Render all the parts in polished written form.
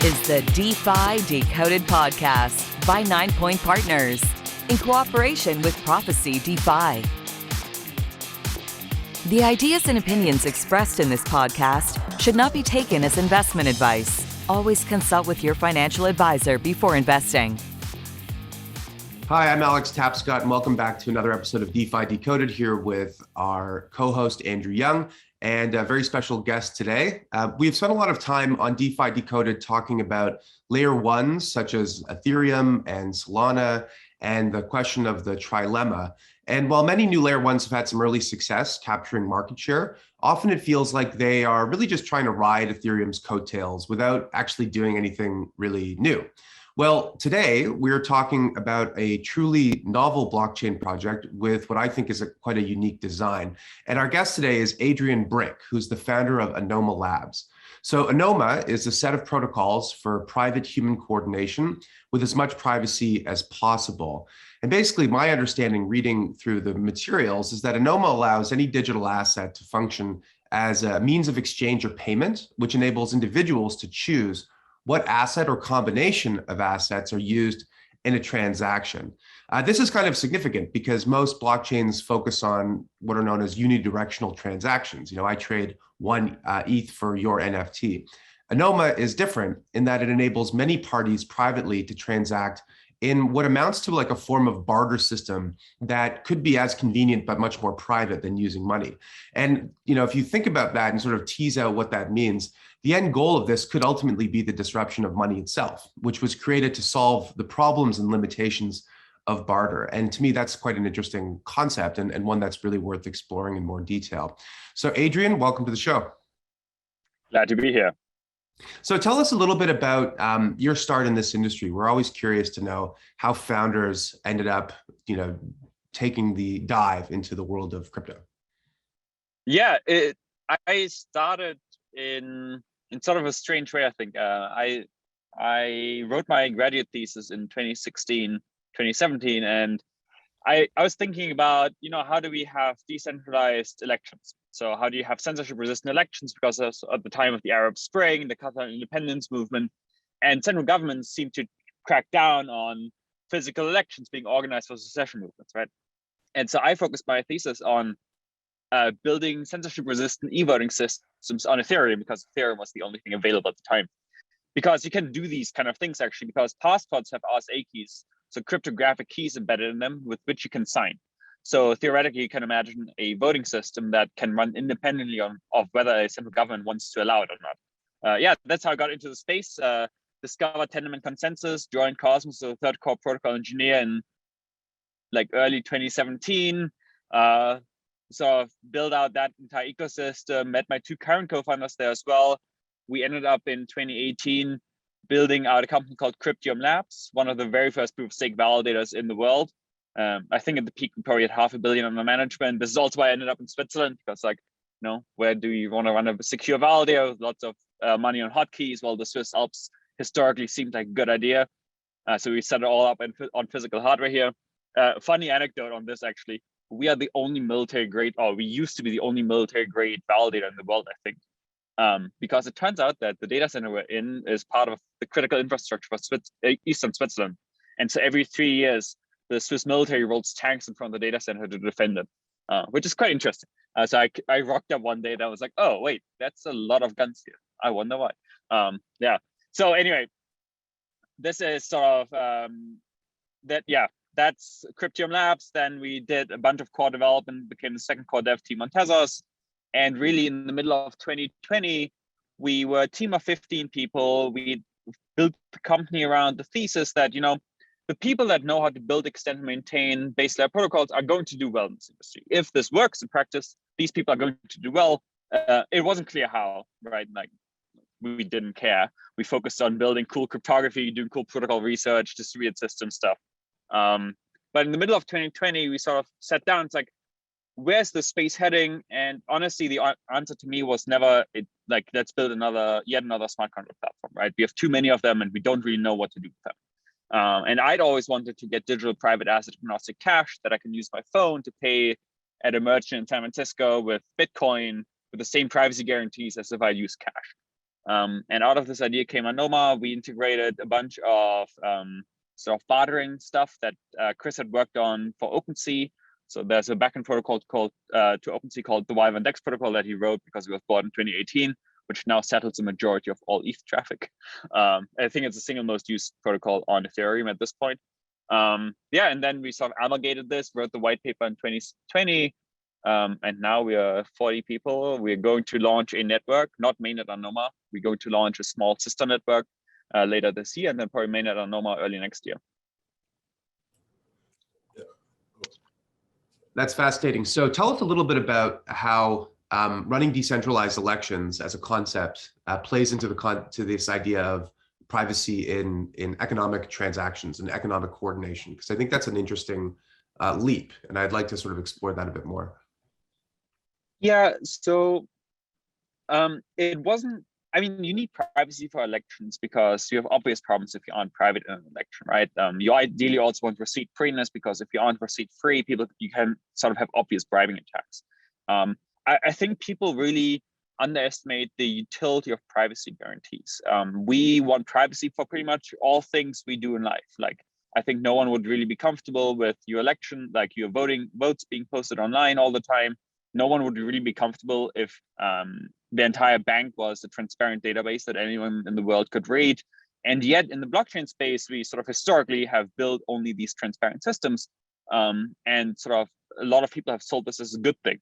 is the DeFi Decoded podcast by 9 Point Partners in cooperation with Prophecy DeFi. The ideas and opinions expressed in this podcast should not be taken as investment advice. Always consult with your financial advisor before investing. Hi, I'm Alex Tapscott, and welcome back to another episode of DeFi Decoded here with our co-host, Andrew Young, and a very special guest today. We've spent a lot of time on DeFi Decoded talking about layer ones, such as Ethereum and Solana, and the question of the Trilema. And while many new layer ones have had some early success capturing market share, often it feels like they are really just trying to ride Ethereum's coattails without actually doing anything really new. Well, today we're talking about a truly novel blockchain project with what I think is quite a unique design. And our guest today is Adrian Brink, who's the founder of Anoma Labs. So Anoma is a set of protocols for private human coordination with as much privacy as possible. And basically, my understanding reading through the materials is that Anoma allows any digital asset to function as a means of exchange or payment, which enables individuals to choose what asset or combination of assets are used in a transaction. This is kind of significant because most blockchains focus on what are known as unidirectional transactions. You know, I trade one ETH for your NFT. Anoma is different in that it enables many parties privately to transact in what amounts to like a form of barter system that could be as convenient but much more private than using money. And you know, if you think about that and sort of tease out what that means, the end goal of this could ultimately be the disruption of money itself, which was created to solve the problems and limitations of barter. And to me, that's quite an interesting concept and one that's really worth exploring in more detail. So Adrian, welcome to the show. Glad to be here. So tell us a little bit about your start in this industry. We're always curious to know how founders ended up, taking the dive into the world of crypto. Yeah, I started in sort of a strange way, I think. I wrote my graduate thesis in 2016, 2017, and I was thinking about, how do we have decentralized elections? So how do you have censorship-resistant elections? Because at the time of the Arab Spring, the Qatar independence movement, and central governments seem to crack down on physical elections being organized for secession movements, right? And so I focused my thesis on building censorship-resistant e-voting systems on Ethereum, because Ethereum was the only thing available at the time. Because you can do these kind of things actually, because passports have RSA keys, so cryptographic keys embedded in them with which you can sign. So theoretically, you can imagine a voting system that can run independently of whether a central government wants to allow it or not. Yeah, that's how I got into the space. Discovered Tendermint Consensus, joined Cosmos, a third core protocol engineer in like early 2017. So build out that entire ecosystem, met my two current co-founders there as well. We ended up in 2018 building out a company called Etheruem Labs, one of the very first proof-of-stake validators in the world. I think at the peak, we probably had $500 million under management. This is also why I ended up in Switzerland, because where do you want to run a secure validator with lots of money on hotkeys? Well, the Swiss Alps historically seemed like a good idea. So we set it all up on physical hardware here. Funny anecdote on this, actually. We are the only military grade, or we used to be the only military grade validator in the world, I think. Because it turns out that the data center we're in is part of the critical infrastructure for Eastern Switzerland. And so every 3 years, the Swiss military rolls tanks in front of the data center to defend it, which is quite interesting. So I rocked up one day and I was like, oh, wait, that's a lot of guns here. I wonder why. Yeah. So anyway, this is sort of that's Etheruem Labs. Then we did a bunch of core development, became the second core dev team on Tezos. And really in the middle of 2020, we were a team of 15 people. We built the company around the thesis that, the people that know how to build, extend, and maintain base layer protocols are going to do well in this industry. If this works in practice, these people are going to do well. It wasn't clear how, right? Like, we didn't care. We focused on building cool cryptography, doing cool protocol research, distributed system stuff. But in the middle of 2020, we sort of sat down. It's like, where's the space heading? And honestly, the answer to me was never let's build yet another smart contract platform, right? We have too many of them and we don't really know what to do with them. And I'd always wanted to get digital private asset agnostic cash that I can use my phone to pay at a merchant in San Francisco with Bitcoin with the same privacy guarantees as if I use cash. And out of this idea came Anoma. We integrated a bunch of sort of bartering stuff that Chris had worked on for OpenSea. So there's a backend protocol called to OpenSea called the Reinventing protocol that he wrote because it was bought in 2018, which now settles the majority of all ETH traffic. I think it's the single most used protocol on Ethereum at this point. Yeah, and then we sort of amalgamated this, wrote the white paper in 2020, and now we are 40 people. We're going to launch a network, not mainnet Anoma. We're going to launch a small sister network later this year, and then probably mainnet Anoma early next year. That's fascinating. So tell us a little bit about how running decentralized elections as a concept plays into to this idea of privacy in economic transactions and economic coordination, because I think that's an interesting leap, and I'd like to sort of explore that a bit more. Yeah, so it wasn't, I mean, you need privacy for elections because you have obvious problems if you aren't private in an election, right? You ideally also want receipt freeness because if you aren't receipt free, you can sort of have obvious bribing attacks. I think people really underestimate the utility of privacy guarantees. We want privacy for pretty much all things we do in life. Like, I think no one would really be comfortable with your election, like your votes being posted online all the time. No one would really be comfortable if the entire bank was a transparent database that anyone in the world could read. And yet in the blockchain space, we sort of historically have built only these transparent systems. And sort of a lot of people have sold this as a good thing,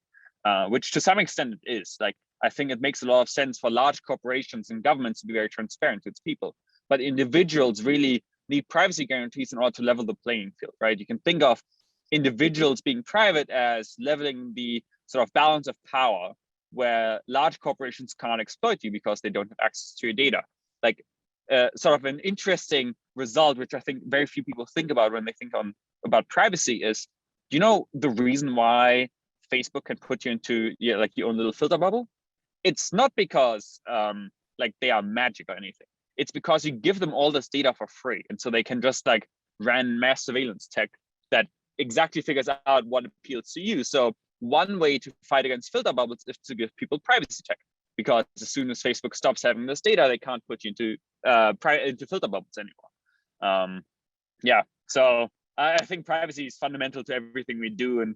which to some extent it is. Like, I think it makes a lot of sense for large corporations and governments to be very transparent to its people. But individuals really need privacy guarantees in order to level the playing field, right? You can think of individuals being private as leveling the sort of balance of power where large corporations can't exploit you because they don't have access to your data. Like sort of an interesting result, which I think very few people think about when they think about privacy is, do you know the reason why Facebook can put you into like your own little filter bubble? It's not because like they are magic or anything. It's because you give them all this data for free. And so they can just like run mass surveillance tech that exactly figures out what appeals to you. So one way to fight against filter bubbles is to give people privacy tech, because as soon as Facebook stops having this data, they can't put you into filter bubbles anymore. Yeah, so I think privacy is fundamental to everything we do, and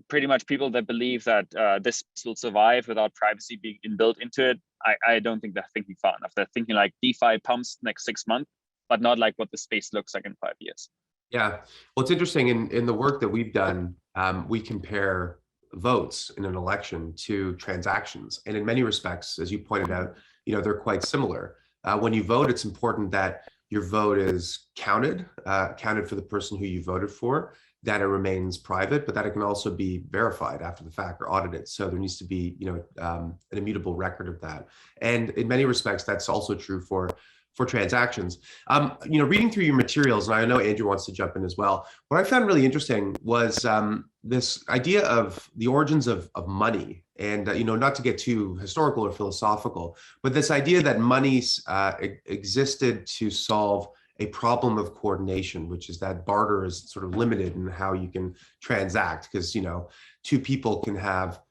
pretty much people that believe that this will survive without privacy being inbuilt into it, I don't think they're thinking far enough. They're thinking like DeFi pumps next 6 months, but not like what the space looks like in 5 years. Yeah, well, it's interesting in the work that we've done, we compare votes in an election to transactions, and in many respects, as you pointed out, they're quite similar. When you vote, it's important that your vote is counted for the person who you voted for, that it remains private, but that it can also be verified after the fact or audited. So there needs to be, an immutable record of that. And in many respects, that's also true for transactions. Reading through your materials, and I know Andrew wants to jump in as well, what I found really interesting was this idea of the origins of money. And, not to get too historical or philosophical, but this idea that money existed to solve a problem of coordination, which is that barter is sort of limited in how you can transact, because, two people can have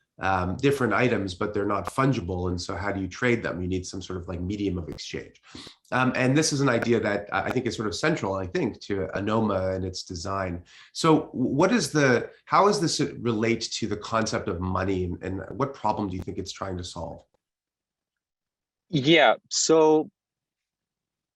different items, but they're not fungible. And so how do you trade them? You need some sort of like medium of exchange. And this is an idea that I think is sort of central, to Anoma and its design. So how does this relate to the concept of money, and what problem do you think it's trying to solve? Yeah, so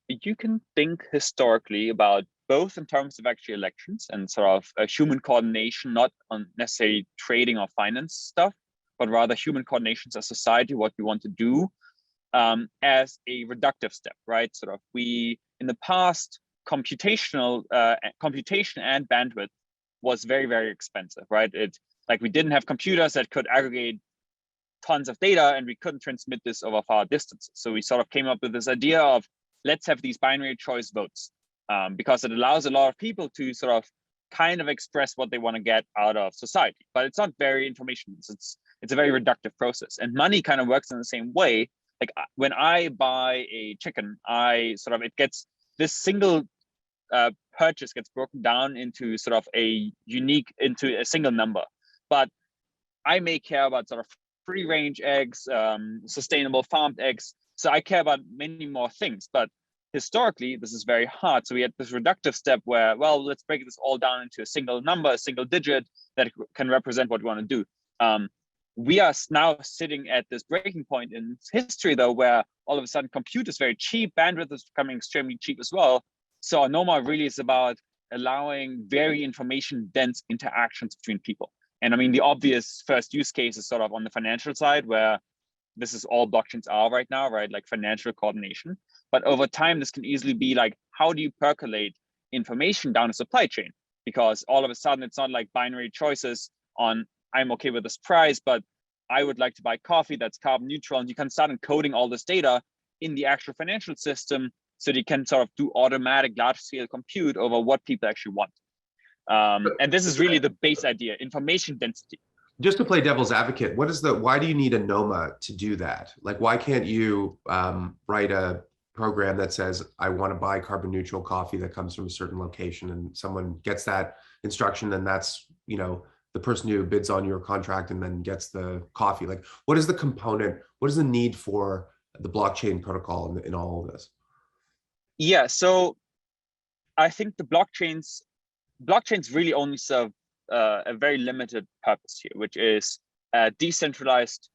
you can think historically about both in terms of actually elections and sort of human coordination, not on necessarily trading or finance stuff, but rather human coordination as a society, what we want to do as a reductive step, right? Sort of in the past, computation and bandwidth was very, very expensive, right? We didn't have computers that could aggregate tons of data, and we couldn't transmit this over far distances. So we sort of came up with this idea of, let's have these binary choice votes, because it allows a lot of people to sort of kind of express what they want to get out of society, but it's not very information. It's a very reductive process, and money kind of works in the same way. Like when I buy a chicken, it gets this single purchase gets broken down into sort of into a single number, but I may care about sort of free range eggs, sustainable farmed eggs. So I care about many more things, but historically, this is very hard. So we had this reductive step where, well, let's break this all down into a single number, a single digit that can represent what we want to do. We are now sitting at this breaking point in history, though, where all of a sudden compute is very cheap, bandwidth is becoming extremely cheap as well. So Anoma really is about allowing very information-dense interactions between people. And I mean, the obvious first use case is sort of on the financial side, where this is all blockchains are right now, right? Like financial coordination. But over time, this can easily be like, how do you percolate information down a supply chain? Because all of a sudden, it's not like binary choices on, I'm okay with this price, but I would like to buy coffee that's carbon neutral. And you can start encoding all this data in the actual financial system so that you can sort of do automatic large scale compute over what people actually want. And this is really the base idea, information density. Just to play devil's advocate, why do you need Anoma to do that? Like, why can't you write a program that says, I want to buy carbon neutral coffee that comes from a certain location, and someone gets that instruction, and that's, the person who bids on your contract and then gets the coffee? Like, what is the component? What is the need for the blockchain protocol in all of this? Yeah, so I think the blockchains really only serve a very limited purpose here, which is decentralized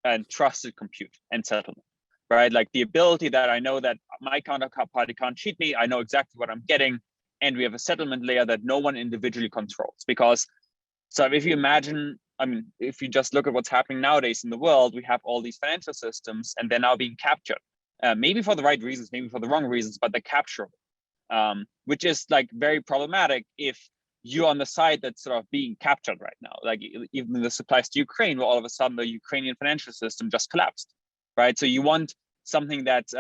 and trusted compute and settlement, right? Like the ability that I know that my counterparty can't cheat me, I know exactly what I'm getting, and we have a settlement layer that no one individually controls. Because, so if you imagine, I mean, if you just look at what's happening nowadays in the world, we have all these financial systems and they're now being captured, maybe for the right reasons, maybe for the wrong reasons, but they're capturable, which is like very problematic if you're on the side that's sort of being captured right now. Like even this applies to Ukraine, where all of a sudden the Ukrainian financial system just collapsed, right? So you want something that's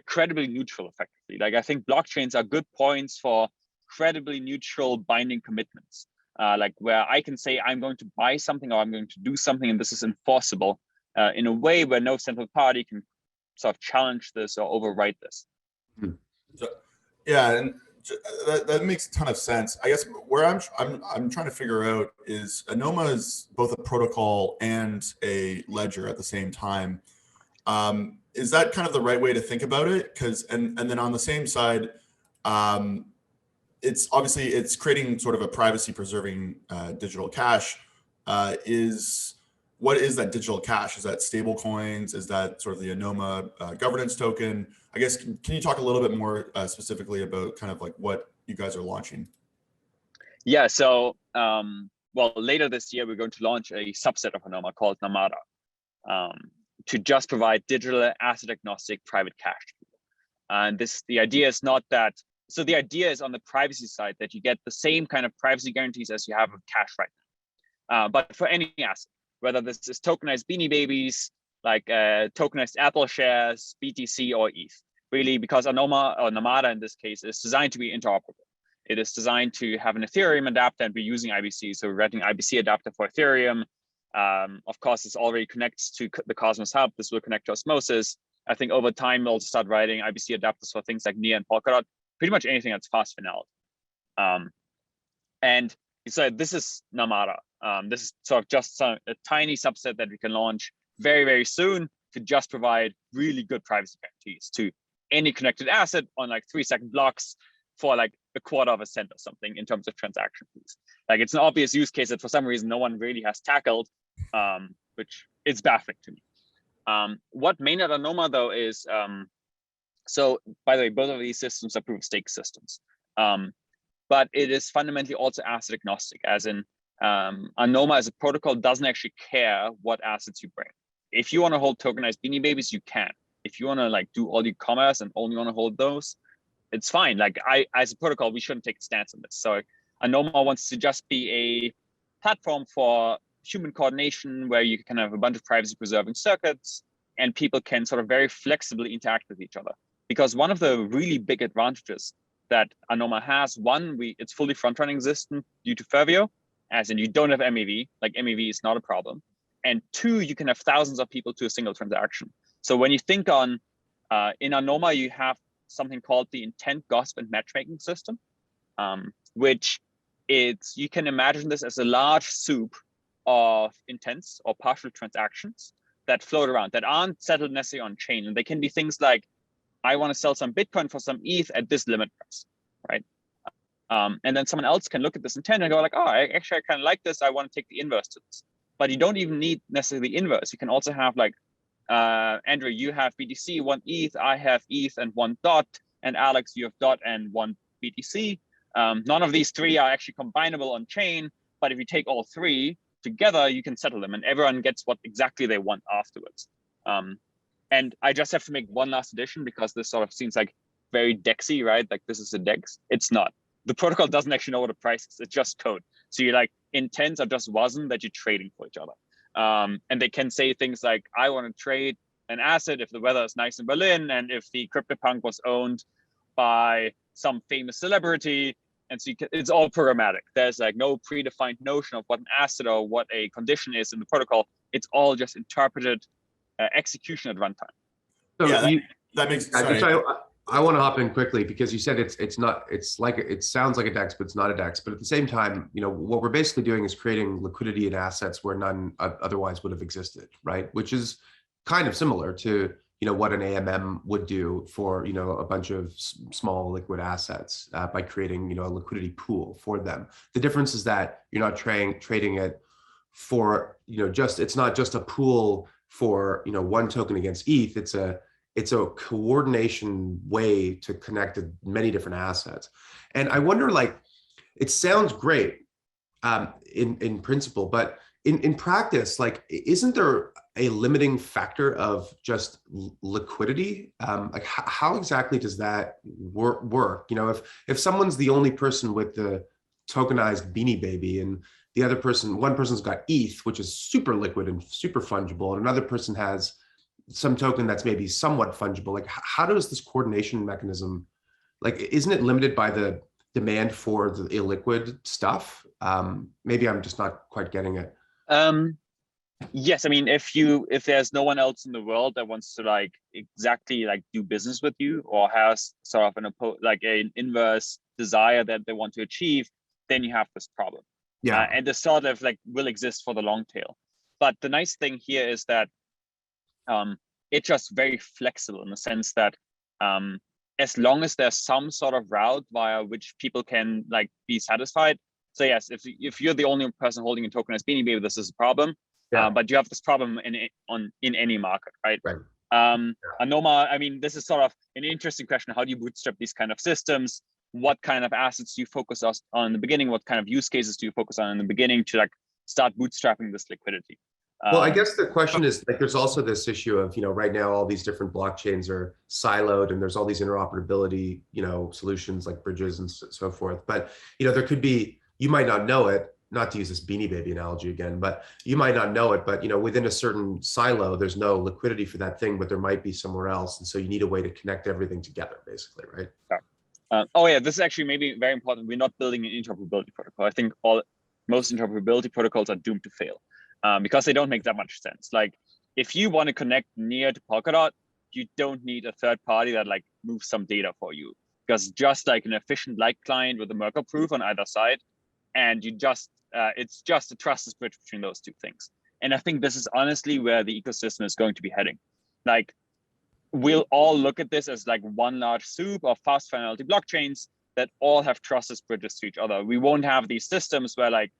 credibly neutral, effectively. Like I think blockchains are good points for credibly neutral binding commitments, like where I can say I'm going to buy something or I'm going to do something, and this is enforceable in a way where no central party can sort of challenge this or overwrite this. So, yeah, and that makes a ton of sense. I guess where I'm trying to figure out is Anoma is both a protocol and a ledger at the same time. Is that kind of the right way to think about it? Because and then on the same side, it's obviously it's creating sort of a privacy preserving digital cash. What is that digital cash? Is that stable coins? Is that sort of the Anoma governance token? I guess, can you talk a little bit more specifically about kind of like what you guys are launching? Yeah, so, well, later this year, we're going to launch a subset of Anoma called Namada to just provide digital asset agnostic private cash. And the idea is not that, so the idea is on the privacy side that you get the same kind of privacy guarantees as you have with cash right now. But for any asset, whether this is tokenized Beanie Babies, like tokenized Apple shares, BTC, or ETH, really, because Anoma, or Namada in this case, is designed to be interoperable. It is designed to have an Ethereum adapter, and we're using IBC. So we're writing IBC adapter for Ethereum. Of course, this already connects to the Cosmos Hub. This will connect to Osmosis. I think over time, we'll start writing IBC adapters for things like Nia and Polkadot, pretty much anything that's fast finality. And so this is Namada. This is sort of just a tiny subset that we can launch very, very soon to just provide really good privacy guarantees to any connected asset on like 3-second blocks for like a quarter of a cent or something in terms of transaction fees. Like it's an obvious use case that for some reason no one really has tackled, which is baffling to me. What mainnet Anoma though is, so by the way, both of these systems are proof of stake systems, but it is fundamentally also asset agnostic, as in Anoma as a protocol doesn't actually care what assets you bring. If you want to hold tokenized Beanie Babies, you can. If you want to like do all the commerce and only want to hold those, it's fine. Like as a protocol, we shouldn't take a stance on this. So Anoma wants to just be a platform for human coordination where you can have a bunch of privacy preserving circuits and people can sort of very flexibly interact with each other. Because one of the really big advantages that Anoma has, one, it's fully front-running resistant due to Fervio, as in you don't have MEV, like MEV is not a problem. And two, you can have thousands of people to a single transaction. So when you think on, in Anoma, you have something called the intent, gossip, and matchmaking system, which you can imagine this as a large soup of intents or partial transactions that float around that aren't settled necessarily on chain. And they can be things like, I want to sell some Bitcoin for some ETH at this limit price, right? And then someone else can look at this intent and go like, oh, I kind of like this. I want to take the inverse to this. But you don't even need necessarily the inverse. You can also have like, Andrew, you have BTC, 1 ETH, I have ETH and 1 dot, and Alex, you have dot and 1 BTC. None of these three are actually combinable on chain, but if you take all three together, you can settle them and everyone gets what exactly they want afterwards. And I just have to make one last addition because this sort of seems like very DEXy, right? Like this is a DEX. It's not. The protocol doesn't actually know what a price is. It's just code. So you're like, intents are just wasn't that you're trading for each other. And they can say things like, I want to trade an asset if the weather is nice in Berlin and if the CryptoPunk was owned by some famous celebrity. And so it's all programmatic. There's like no predefined notion of what an asset or what a condition is in the protocol. It's all just interpreted execution at runtime. So yeah, that makes sense. I want to hop in quickly because you said it's not, it's like, it sounds like a DEX, but it's not a DEX. But at the same time, you know, what we're basically doing is creating liquidity in assets where none otherwise would have existed, right? Which is kind of similar to, you know, what an AMM would do for, you know, a bunch of small liquid assets by creating, you know, a liquidity pool for them. The difference is that you're not trading it for, you know, it's not just a pool for, you know, one token against ETH. It's a coordination way to connect to many different assets. And I wonder, like, it sounds great in principle, but in practice, like, isn't there a limiting factor of just liquidity? Like, how exactly does that work? You know, if someone's the only person with the tokenized Beanie Baby and the other person, one person's got ETH, which is super liquid and super fungible, and another person has some token that's maybe somewhat fungible, like how does this coordination mechanism, like, isn't it limited by the demand for the illiquid stuff? Maybe I'm just not quite getting it. Yes, I mean, if there's no one else in the world that wants to like exactly like do business with you or has sort of an inverse desire that they want to achieve, then you have this problem. Yeah, and this sort of like will exist for the long tail. But the nice thing here is that it's just very flexible in the sense that as long as there's some sort of route via which people can like be satisfied. So yes, if you're the only person holding a token as Beanie Baby, this is a problem. yeah. But you have this problem in any market, right? Right. Anoma, I mean, this is sort of an interesting question. How do you bootstrap these kind of systems? What kind of assets do you focus on in the beginning? What kind of use cases do you focus on in the beginning to like start bootstrapping this liquidity? Well, I guess the question is, like, there's also this issue of, you know, right now all these different blockchains are siloed and there's all these interoperability, you know, solutions like bridges and so forth. But, you know, there could be, you might not know it, not to use this Beanie Baby analogy again, but you might not know it, but, you know, within a certain silo, there's no liquidity for that thing, but there might be somewhere else. And so you need a way to connect everything together, basically, right? Oh yeah, this is actually maybe very important. We're not building an interoperability protocol. I think most interoperability protocols are doomed to fail. Because they don't make that much sense. Like, if you want to connect near to Polkadot, you don't need a third party that like moves some data for you. Because just like an efficient light client with a Merkle proof on either side, and you just it's just a trustless bridge between those two things. And I think this is honestly where the ecosystem is going to be heading. Like, we'll all look at this as like one large soup of fast finality blockchains that all have trustless bridges to each other. We won't have these systems where like,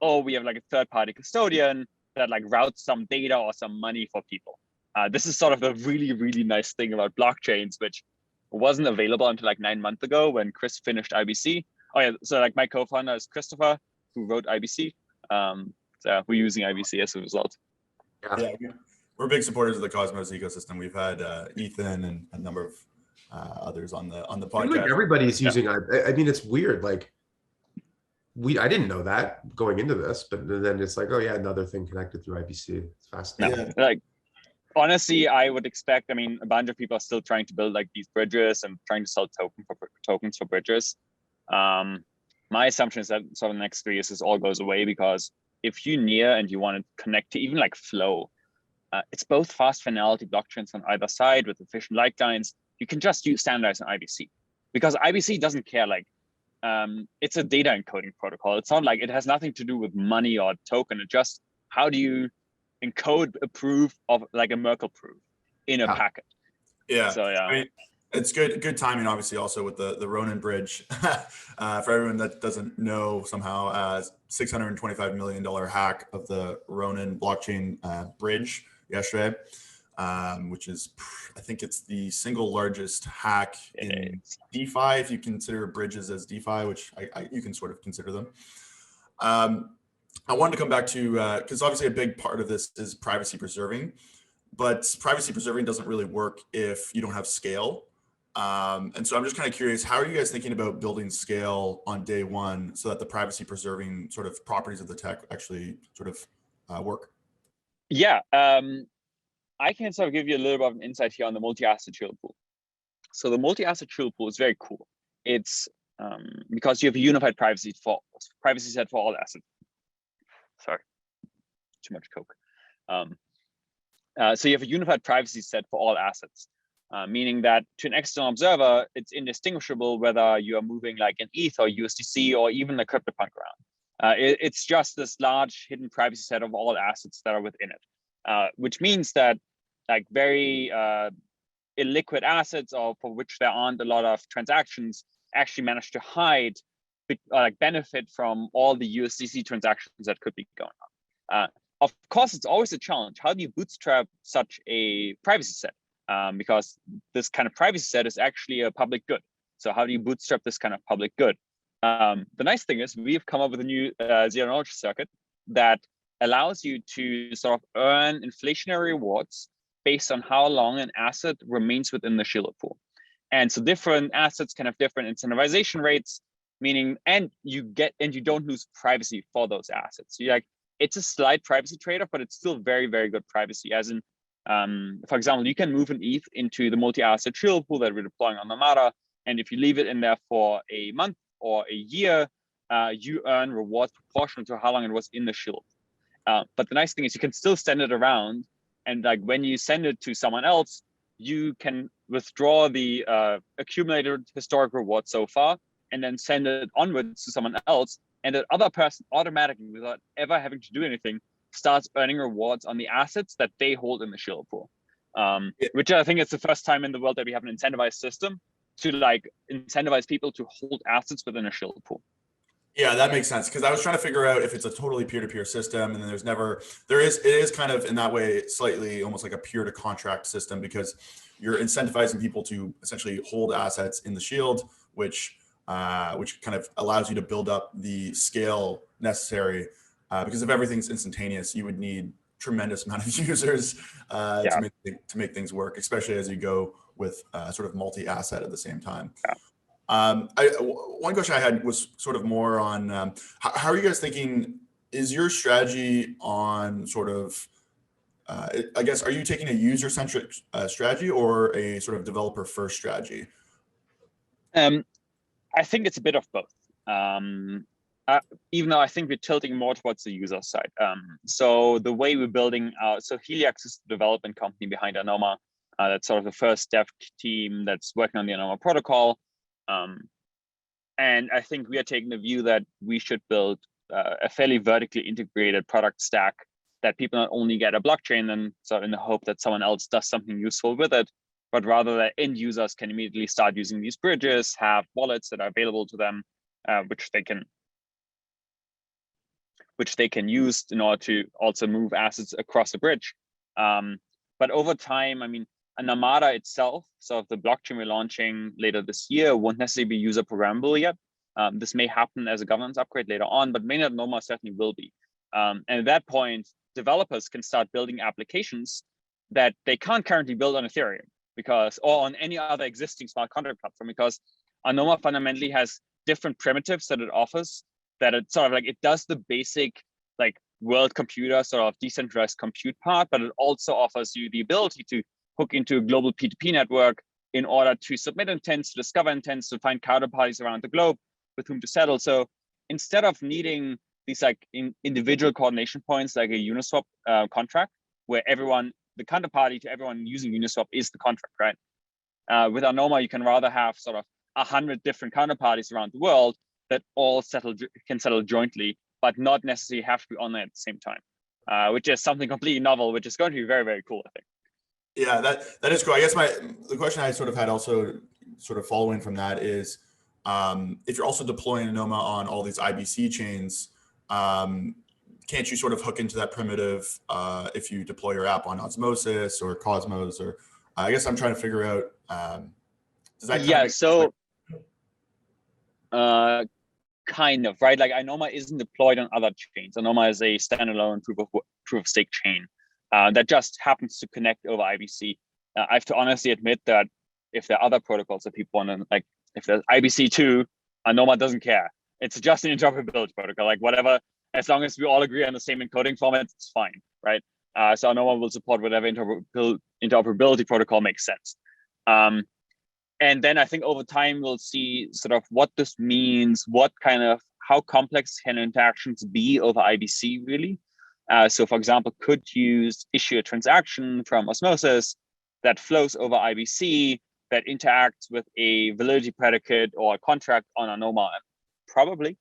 oh, we have like a third-party custodian that like routes some data or some money for people. This is sort of a really, really nice thing about blockchains, which wasn't available until like 9 months ago when Chris finished IBC. Oh yeah, so like my co-founder is Christopher, who wrote IBC. So we're using IBC as a result. Yeah, we're big supporters of the Cosmos ecosystem. We've had Ethan and a number of others on the podcast. Like everybody's using, I mean, it's weird. Like, I didn't know that going into this, but then it's like, oh yeah, another thing connected through IBC. It's fascinating. No, like, honestly, I would expect, I mean, a bunch of people are still trying to build like these bridges and trying to sell tokens for bridges. My assumption is that sort of the next 3 years this all goes away, because if you near and you want to connect to even like Flow, it's both fast finality blockchains on either side with efficient light clients. You can just use standardized on IBC, because IBC doesn't care. Like, it's a data encoding protocol. It's not like, it has nothing to do with money or token. It just, how do you encode a proof of like a Merkle proof in a packet. Yeah. So yeah. I mean, it's good timing, obviously, also with the Ronin bridge. For everyone that doesn't know, somehow, $625 million hack of the Ronin blockchain bridge yesterday, which is, I think it's the single largest hack in DeFi, if you consider bridges as DeFi, which you can sort of consider them. I wanted to come back to, because obviously a big part of this is privacy preserving, but privacy preserving doesn't really work if you don't have scale. And so I'm just kind of curious, how are you guys thinking about building scale on day one so that the privacy preserving sort of properties of the tech actually sort of work? Yeah, I can sort of give you a little bit of an insight here on the multi-asset chill pool. So the multi-asset chill pool is very cool. It's because you have a unified privacy set for all assets. Sorry, too much Coke. So you have a unified privacy set for all assets. Meaning that to an external observer, it's indistinguishable whether you are moving like an ETH or USDC or even a CryptoPunk around. It's just this large hidden privacy set of all assets that are within it, which means that like very illiquid assets or for which there aren't a lot of transactions actually manage to hide, like benefit from all the USDC transactions that could be going on. Of course, it's always a challenge. How do you bootstrap such a privacy set? Because this kind of privacy set is actually a public good. So how do you bootstrap this kind of public good? The nice thing is we've come up with a new zero-knowledge circuit that allows you to sort of earn inflationary rewards based on how long an asset remains within the shielded pool. And so different assets can have different incentivization rates, meaning, and you don't lose privacy for those assets. So it's a slight privacy trade-off, but it's still very, very good privacy, as in, for example, you can move an ETH into the multi-asset chill pool that we're deploying on Namada, and if you leave it in there for a month or a year, you earn rewards proportional to how long it was in the shield. But the nice thing is you can still send it around, and like when you send it to someone else, you can withdraw the accumulated historic reward so far, and then send it onwards to someone else, and that other person automatically, without ever having to do anything, starts earning rewards on the assets that they hold in the shield pool, which I think is the first time in the world that we have an incentivized system to like incentivize people to hold assets within a shield pool. Yeah, that makes sense, because I was trying to figure out if it's a totally peer-to-peer system, and then it is kind of in that way slightly almost like a peer-to-contract system, because you're incentivizing people to essentially hold assets in the shield, which kind of allows you to build up the scale necessary. Because if everything's instantaneous, you would need tremendous amount of users to make things work, especially as you go with sort of multi-asset at the same time. Yeah. One question I had was sort of more on how are you guys thinking? Is your strategy on sort of, I guess, are you taking a user-centric strategy or a sort of developer-first strategy? I think it's a bit of both. Even though I think we're tilting more towards the user side. So the way we're building out, so Heliax is the development company behind Anoma. That's sort of the first dev team that's working on the Anoma protocol. And I think we are taking the view that we should build a fairly vertically integrated product stack that people not only get a blockchain and sort of in the hope that someone else does something useful with it, but rather that end users can immediately start using these bridges, have wallets that are available to them, which they can use in order to also move assets across the bridge. But over time, I mean, Namada itself, so the blockchain we're launching later this year, won't necessarily be user programmable yet. This may happen as a governance upgrade later on, but mainnet Anoma certainly will be. And at that point, developers can start building applications that they can't currently build on Ethereum or on any other existing smart contract platform, because Anoma fundamentally has different primitives that it offers, that it sort of like, it does the basic like world computer sort of decentralized compute part, but it also offers you the ability to hook into a global P2P network in order to submit intents, to discover intents, to find counterparties around the globe with whom to settle. So instead of needing these like individual coordination points like a Uniswap contract, where the counterparty to everyone using Uniswap is the contract, right? With Anoma, you can rather have sort of 100 different counterparties around the world that all can settle jointly, but not necessarily have to be online at the same time. which is something completely novel, which is going to be very, very cool, I think. Yeah, that is cool. I guess the question I sort of had also sort of following from that is, if you're also deploying Anoma on all these IBC chains, can't you sort of hook into that primitive if you deploy your app on Osmosis or Cosmos? Or I guess I'm trying to figure out, does that kind of so kind of, right? Like Anoma isn't deployed on other chains. Anoma is a standalone proof of stake chain that just happens to connect over IBC. I have to honestly admit that if there are other protocols that people want to, like if there's IBC2, Anoma doesn't care. It's just an interoperability protocol, like whatever, as long as we all agree on the same encoding format, it's fine, right? So Anoma will support whatever interoperability protocol makes sense. And then I think over time, we'll see sort of what this means, how complex can interactions be over IBC really? So for example, could you issue a transaction from Osmosis that flows over IBC that interacts with a validity predicate or a contract on Anoma? Probably.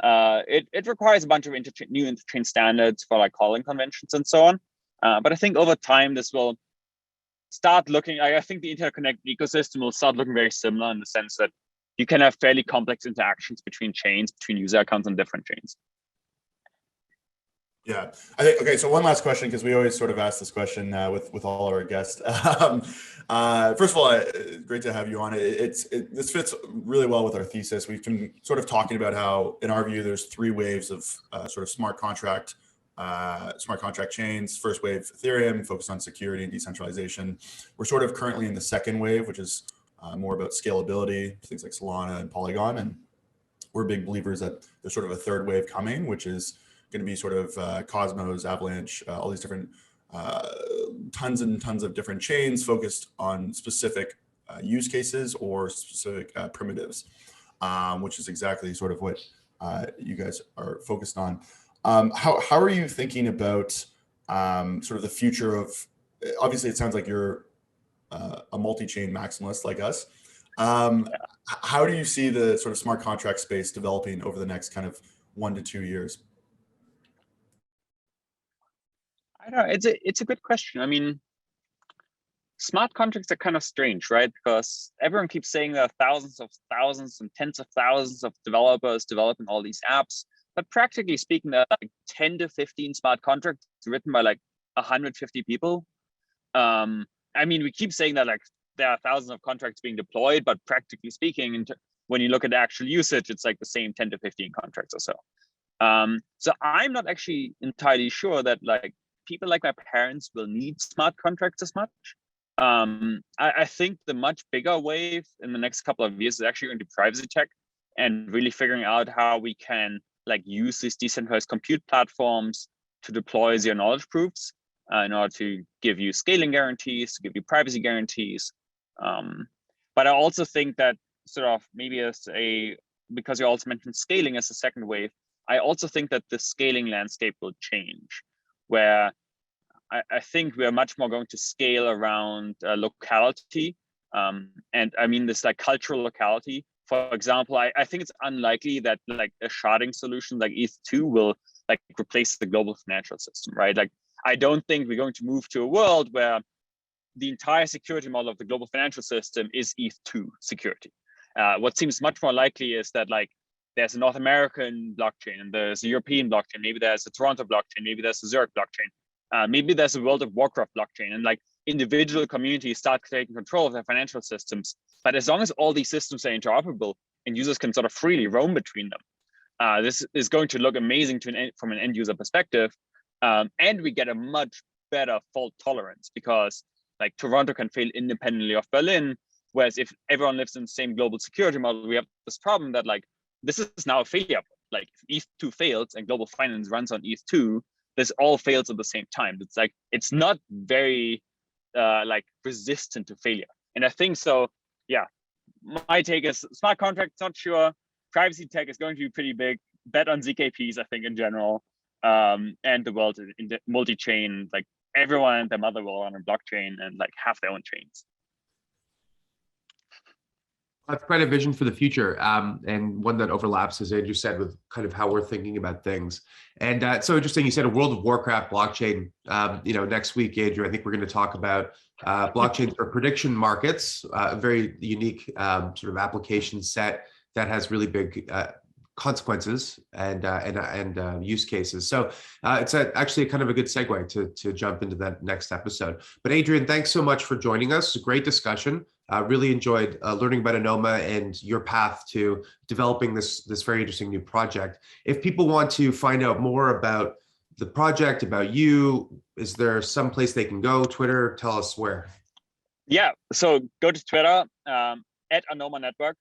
It requires a bunch of new interchain standards for like calling conventions and so on. But I think over time, this will start looking, I think the interconnected ecosystem will start looking very similar in the sense that you can have fairly complex interactions between chains, between user accounts on different chains. Yeah, I think, okay, so one last question, because we always sort of ask this question with all our guests. First of all, great to have you on. This fits really well with our thesis. We've been sort of talking about how, in our view, there's three waves of sort of smart contract chains. First wave, Ethereum, focused on security and decentralization. We're sort of currently in the second wave, which is more about scalability, things like Solana and Polygon. And we're big believers that there's sort of a third wave coming, which is going to be sort of Cosmos, Avalanche, all these different tons and tons of different chains focused on specific use cases or specific primitives, which is exactly sort of what you guys are focused on. How are you thinking about sort of the future of, obviously it sounds like you're a multi-chain maximalist like us. How do you see the sort of smart contract space developing over the next kind of 1 to 2 years? I don't know, it's a good question. I mean, smart contracts are kind of strange, right? Because everyone keeps saying there are thousands and tens of thousands of developers developing all these apps. But practically speaking, there are like 10 to 15 smart contracts written by like 150 people. I mean, we keep saying that like there are thousands of contracts being deployed, but practically speaking, when you look at the actual usage, it's like the same 10 to 15 contracts or so. So I'm not actually entirely sure that like people like my parents will need smart contracts as much. I think the much bigger wave in the next couple of years is actually going to be privacy tech and really figuring out how we can like use these decentralized compute platforms to deploy zero knowledge proofs in order to give you scaling guarantees, to give you privacy guarantees. But I also think that sort of maybe because you also mentioned scaling as a second wave, I also think that the scaling landscape will change, where I think we are much more going to scale around locality. And I mean this like cultural locality. For example, I think it's unlikely that like a sharding solution like ETH2 will like replace the global financial system, right? Like I don't think we're going to move to a world where the entire security model of the global financial system is ETH2 security. What seems much more likely is that like there's a North American blockchain and there's a European blockchain, maybe there's a Toronto blockchain, maybe there's a Zurich blockchain, maybe there's a World of Warcraft blockchain, and like individual communities start taking control of their financial systems. But as long as all these systems are interoperable and users can sort of freely roam between them, this is going to look amazing from an end user perspective. And we get a much better fault tolerance because like Toronto can fail independently of Berlin. Whereas if everyone lives in the same global security model, we have this problem that like, this is now a failure. Like if ETH2 fails and global finance runs on ETH2, this all fails at the same time. It's like, it's not very like resistant to failure. And I think so, yeah, my take is smart contracts, not sure. Privacy tech is going to be pretty big. Bet on ZKPs, I think, in general. And the world in the multi-chain, like everyone and their mother will run a blockchain and like have their own chains. That's quite a vision for the future, and one that overlaps, as Andrew said, with kind of how we're thinking about things. And it's so interesting. You said a World of Warcraft blockchain. Next week, Andrew, I think we're going to talk about blockchains for prediction markets, a very unique sort of application set that has really big consequences and use cases. So it's actually kind of a good segue to jump into that next episode. But Adrian, thanks so much for joining us. It's a great discussion. Really enjoyed learning about Anoma and your path to developing this very interesting new project. If people want to find out more about the project, about you, is there some place they can go? Twitter, tell us where. Yeah, so go to Twitter, at Anoma Network.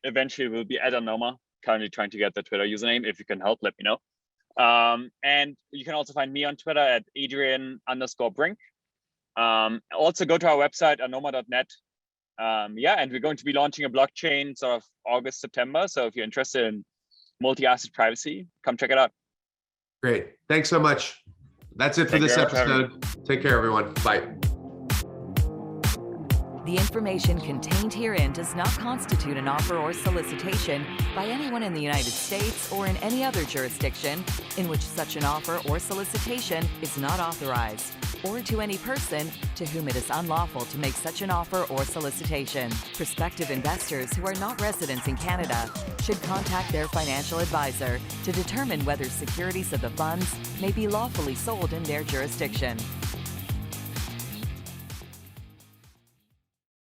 Eventually we'll be at Anoma. Currently trying to get the Twitter username. If you can help, let me know. And you can also find me on Twitter at Adrian_Brink. Also go to our website, anoma.net. And we're going to be launching a blockchain sort of August, September. So if you're interested in multi-asset privacy, come check it out. Great. Thanks so much. That's it for this episode. Take care, everyone. Bye. The information contained herein does not constitute an offer or solicitation by anyone in the United States or in any other jurisdiction in which such an offer or solicitation is not authorized, or to any person to whom it is unlawful to make such an offer or solicitation. Prospective investors who are not residents in Canada should contact their financial advisor to determine whether securities of the funds may be lawfully sold in their jurisdiction.